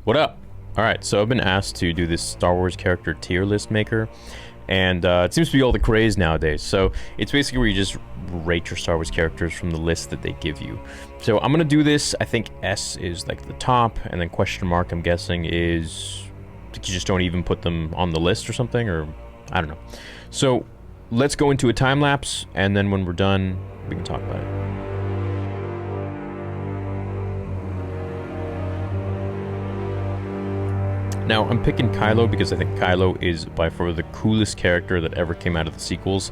What up? Alright, so I've been asked to do this Star Wars character tier list maker, and it seems to be all the craze nowadays. So it's basically where you just rate your Star Wars characters from the list that they give you. So I'm gonna do this. I think S is like the top, and then question mark, I'm guessing, is that you just don't even put them on the list or something, or I don't know. So let's go into a time lapse, and then when we're done, we can talk about it. Now, I'm picking Kylo because I think Kylo is by far the coolest character that ever came out of the sequels.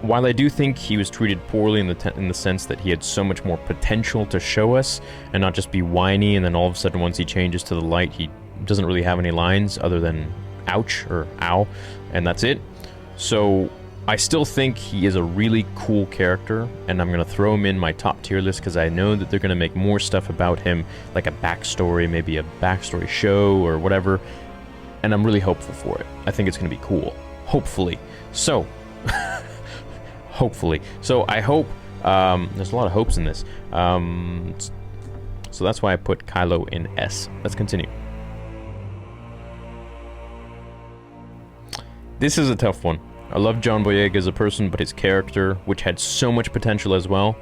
While I do think he was treated poorly in the sense that he had so much more potential to show us, and not just be whiny, and then all of a sudden once he changes to the light, he doesn't really have any lines other than ouch or ow, and that's it. So I still think he is a really cool character, and I'm going to throw him in my top tier list because I know that they're going to make more stuff about him, like a backstory, maybe a backstory show or whatever, and I'm really hopeful for it. I think it's going to be cool. Hopefully. So, hopefully. So I hope, there's a lot of hopes in this. So that's why I put Kylo in S. Let's continue. This is a tough one. I love John Boyega as a person, but his character, which had so much potential as well,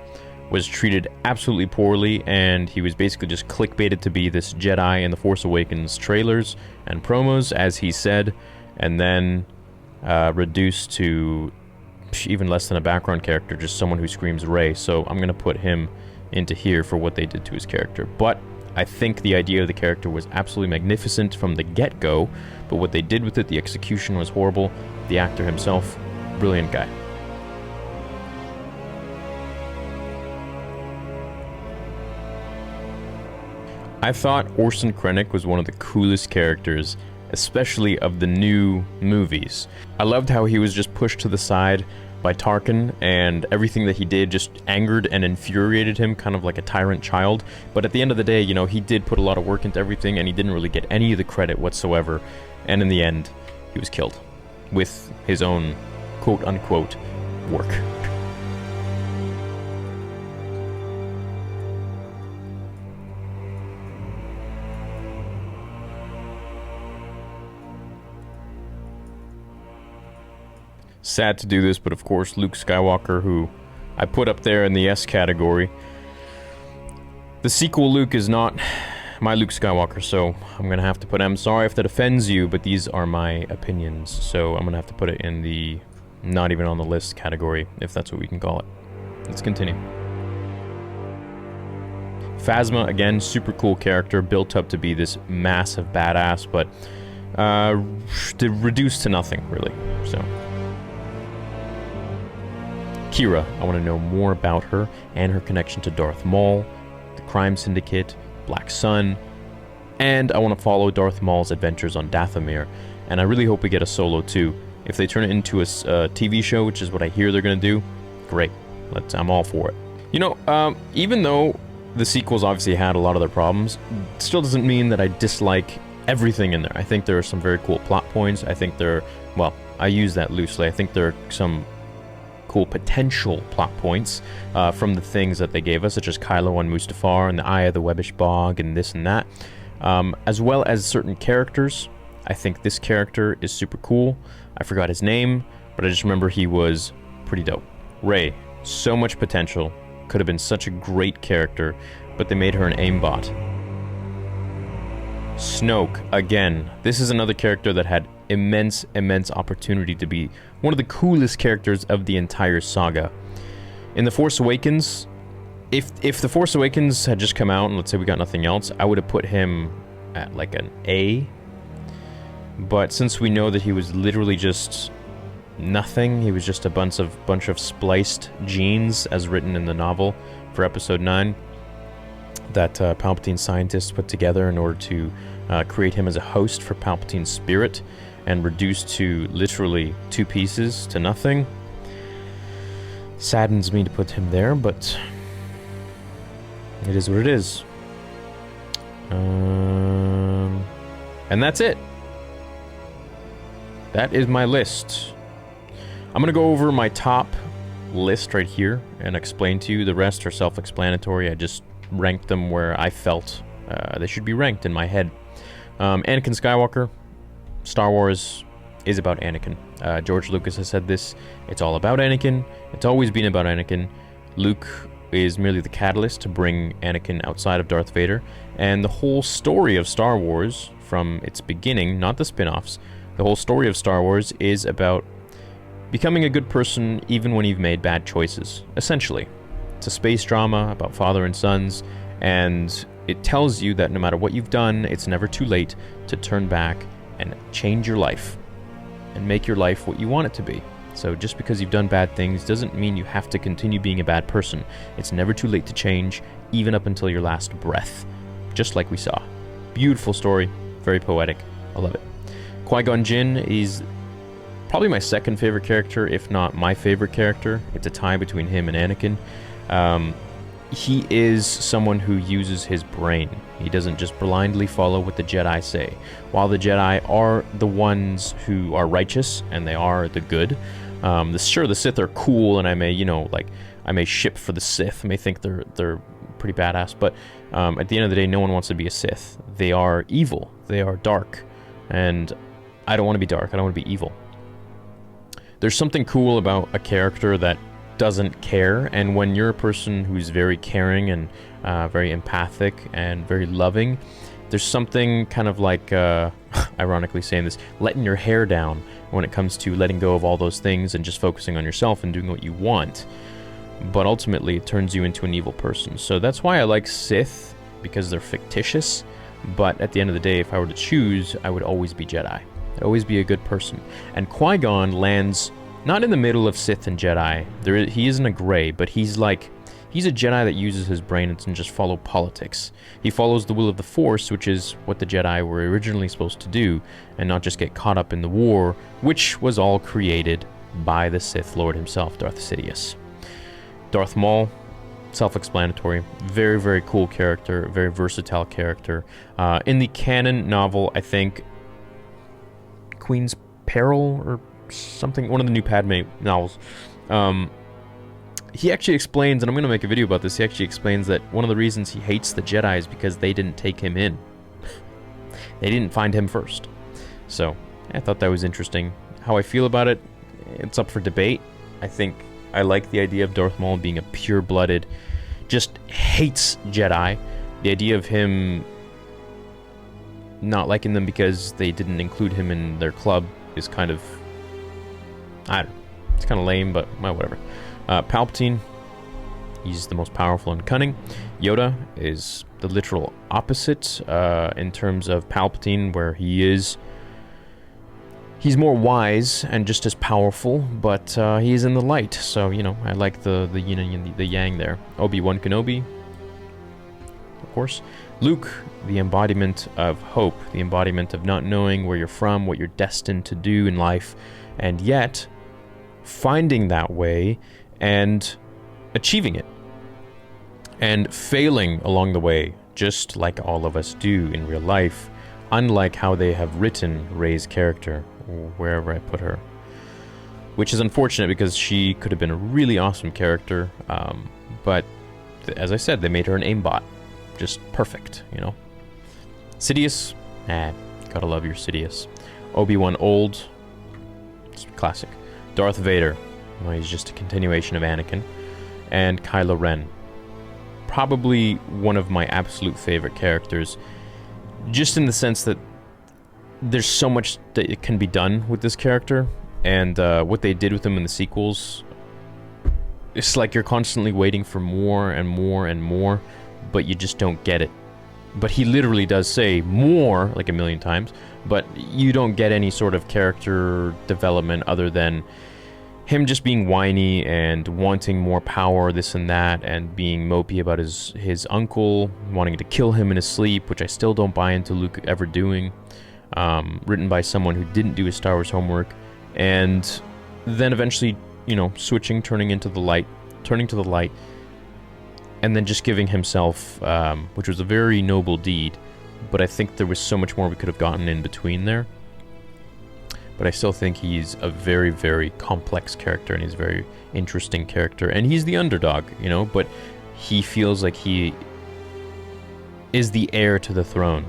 was treated absolutely poorly, and he was basically just clickbaited to be this Jedi in The Force Awakens trailers and promos, as he said, and then reduced to even less than a background character, just someone who screams Rey. So I'm going to put him into here for what they did to his character. But I think the idea of the character was absolutely magnificent from the get-go, but what they did with it, the execution was horrible. The actor himself, brilliant guy. I thought Orson Krennic was one of the coolest characters, especially of the new movies. I loved how he was just pushed to the side by Tarkin, and everything that he did just angered and infuriated him, kind of like a tyrant child. But at the end of the day, you know, he did put a lot of work into everything, and he didn't really get any of the credit whatsoever. And in the end, he was killed with his own quote-unquote work. Sad to do this, but of course Luke Skywalker, who I put up there in the S category. The sequel Luke is not my Luke Skywalker, so I'm gonna have to put, I'm sorry if that offends you, but these are my opinions, so I'm gonna have to put it in the not even on the list category, if that's what we can call it. Let's continue. Phasma, again, super cool character, built up to be this massive badass, but reduced to nothing, really, so. Kira, I want to know more about her and her connection to Darth Maul, the Crime Syndicate, Black Sun, and I want to follow Darth Maul's adventures on Dathomir, and I really hope we get a Solo too. If they turn it into a TV show, which is what I hear they're going to do, great. I'm all for it. You know, even though the sequels obviously had a lot of their problems, it still doesn't mean that I dislike everything in there. I think there are some very cool plot points. I think there are, well, I use that loosely. I think there are some cool potential plot points from the things that they gave us, such as Kylo on Mustafar and the Eye of the Webbish Bog and this and that, as well as certain characters. I think this character is super cool. I forgot his name, but I just remember he was pretty dope. Rey, so much potential, could have been such a great character, but they made her an aimbot. Snoke, again, this is another character that had immense opportunity to be one of the coolest characters of the entire saga. In The Force Awakens, if The Force Awakens had just come out and let's say we got nothing else, I would have put him at like an A. But since we know that he was literally just nothing, he was just a bunch of spliced genes, as written in the novel for Episode 9, that Palpatine scientists put together in order to create him as a host for Palpatine's spirit, and reduced to literally 2 pieces to nothing. Saddens me to put him there, but it is what it is. And that's it. That is my list. I'm gonna go over my top list right here and explain to you. The rest are self-explanatory. I just ranked them where I felt they should be ranked in my head. Anakin Skywalker, Star Wars is about Anakin. George Lucas has said this. It's all about Anakin. It's always been about Anakin. Luke is merely the catalyst to bring Anakin outside of Darth Vader. And the whole story of Star Wars, from its beginning, not the spin-offs, the whole story of Star Wars is about becoming a good person even when you've made bad choices, essentially. It's a space drama about father and sons, and it tells you that no matter what you've done, it's never too late to turn back and change your life and make your life what you want it to be. So just because you've done bad things doesn't mean you have to continue being a bad person. It's never too late to change, even up until your last breath, just like we saw. Beautiful story, very poetic. I love it. Qui-Gon Jin is probably my second favorite character, if not my favorite character. It's a tie between him and Anakin. He is someone who uses his brain. He doesn't just blindly follow what the Jedi say. While the Jedi are the ones who are righteous, and they are the good, sure, the Sith are cool, and I may, I may ship for the Sith. I may think they're pretty badass, but at the end of the day, no one wants to be a Sith. They are evil. They are dark. And I don't want to be dark. I don't want to be evil. There's something cool about a character that doesn't care, and when you're a person who's very caring and very empathic and very loving, there's something kind of like, ironically saying this, letting your hair down when it comes to letting go of all those things and just focusing on yourself and doing what you want. But ultimately, it turns you into an evil person. So that's why I like Sith, because they're fictitious. But at the end of the day, if I were to choose, I would always be Jedi. I'd always be a good person. And Qui-Gon lands not in the middle of Sith and Jedi. He isn't a gray, but he's a Jedi that uses his brain and doesn't just follow politics. He follows the will of the Force, which is what the Jedi were originally supposed to do, and not just get caught up in the war, which was all created by the Sith Lord himself, Darth Sidious. Darth Maul, self-explanatory. Very, very cool character, very versatile character. In the canon novel, I think Queen's Peril or something, one of the new Padme novels, he actually explains, and I'm going to make a video about this, he actually explains that one of the reasons he hates the Jedi is because they didn't take him in. They didn't find him first. So, I thought that was interesting. How I feel about it, it's up for debate. I think I like the idea of Darth Maul being a pure-blooded, just hates Jedi. The idea of him not liking them because they didn't include him in their club is kind of, I don't know, it's kind of lame, but well, whatever. Palpatine, he's the most powerful and cunning. Yoda is the literal opposite in terms of Palpatine, where he's more wise and just as powerful, but he is in the light, so, I like the yin and the yang there. Obi-Wan Kenobi, of course. Luke, the embodiment of hope, the embodiment of not knowing where you're from, what you're destined to do in life, and yet finding that way and achieving it, and failing along the way, just like all of us do in real life, unlike how they have written Rey's character, or wherever I put her, which is unfortunate because she could have been a really awesome character, but as I said, they made her an aimbot. Just perfect, Sidious, gotta love your Sidious. Obi-Wan Old, it's classic. Darth Vader, well, he's just a continuation of Anakin. And Kylo Ren, probably one of my absolute favorite characters, just in the sense that there's so much that it can be done with this character, and what they did with him in the sequels, it's like you're constantly waiting for more and more and more, but you just don't get it. But he literally does say more, like a million times, but you don't get any sort of character development other than him just being whiny and wanting more power, this and that, and being mopey about his uncle, wanting to kill him in his sleep, which I still don't buy into Luke ever doing. Written by someone who didn't do his Star Wars homework, and then eventually, switching, turning to the light, and then just giving himself, which was a very noble deed, but I think there was so much more we could have gotten in between there. But I still think he's a very, very complex character, and he's a very interesting character, and he's the underdog, but he feels like he is the heir to the throne.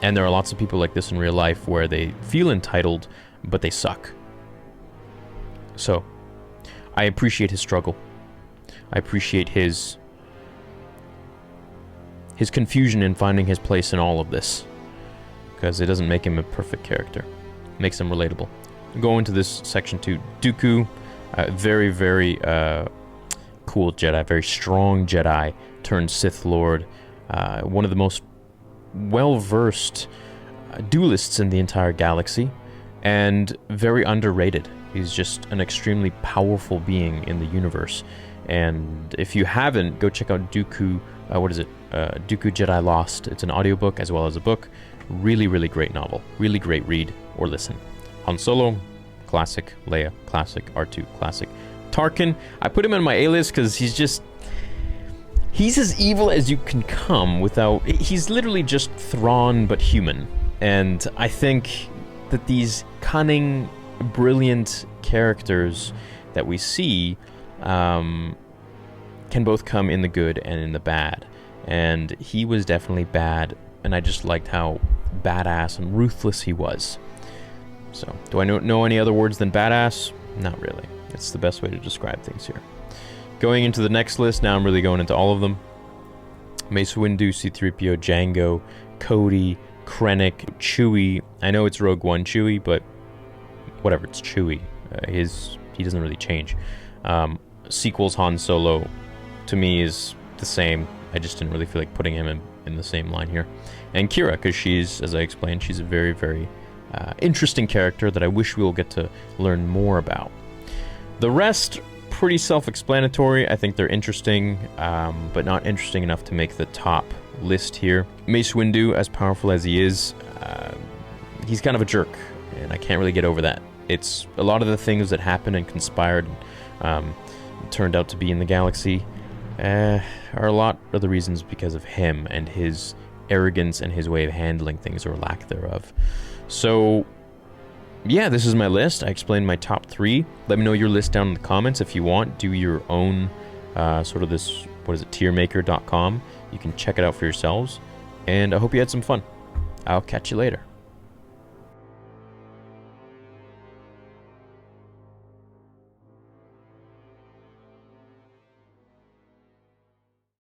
And there are lots of people like this in real life where they feel entitled, but they suck. So, I appreciate his struggle. I appreciate his confusion in finding his place in all of this. Because it doesn't make him a perfect character. It makes him relatable. Go into this section 2. Dooku, very, very cool Jedi, very strong Jedi turned Sith Lord. One of the most well-versed duelists in the entire galaxy, and very underrated. He's just an extremely powerful being in the universe. And if you haven't, go check out Dooku, Dooku Jedi Lost. It's an audiobook as well as a book. Really, really great novel. Really great read or listen. Han Solo, classic. Leia, classic. R2, classic. Tarkin, I put him in my A-list because he's as evil as you can come without... He's literally just Thrawn, but human. And I think that these cunning, brilliant characters that we see can both come in the good and in the bad. And he was definitely bad, and I just liked how badass and ruthless he was. So, do I know any other words than badass? Not really. It's the best way to describe things here. Going into the next list, now I'm really going into all of them. Mace Windu, C-3PO, Jango, Cody, Krennic, Chewie. I know it's Rogue One Chewie, but whatever, it's Chewie. He doesn't really change. Sequels Han Solo, to me, is the same. I just didn't really feel like putting him in the same line here. And Kira, because she's, as I explained, she's a very, very interesting character that I wish we'll get to learn more about. The rest, pretty self-explanatory. I think they're interesting, but not interesting enough to make the top list here. Mace Windu, as powerful as he is, he's kind of a jerk, and I can't really get over that. It's a lot of the things that happened and conspired turned out to be in the galaxy are a lot of the reasons because of him and his arrogance and his way of handling things, or lack thereof. So yeah, this is my list. I explained my top 3. Let me know your list down in the comments if you want. Do your own sort of this, tiermaker.com. You can check it out for yourselves. And I hope you had some fun. I'll catch you later.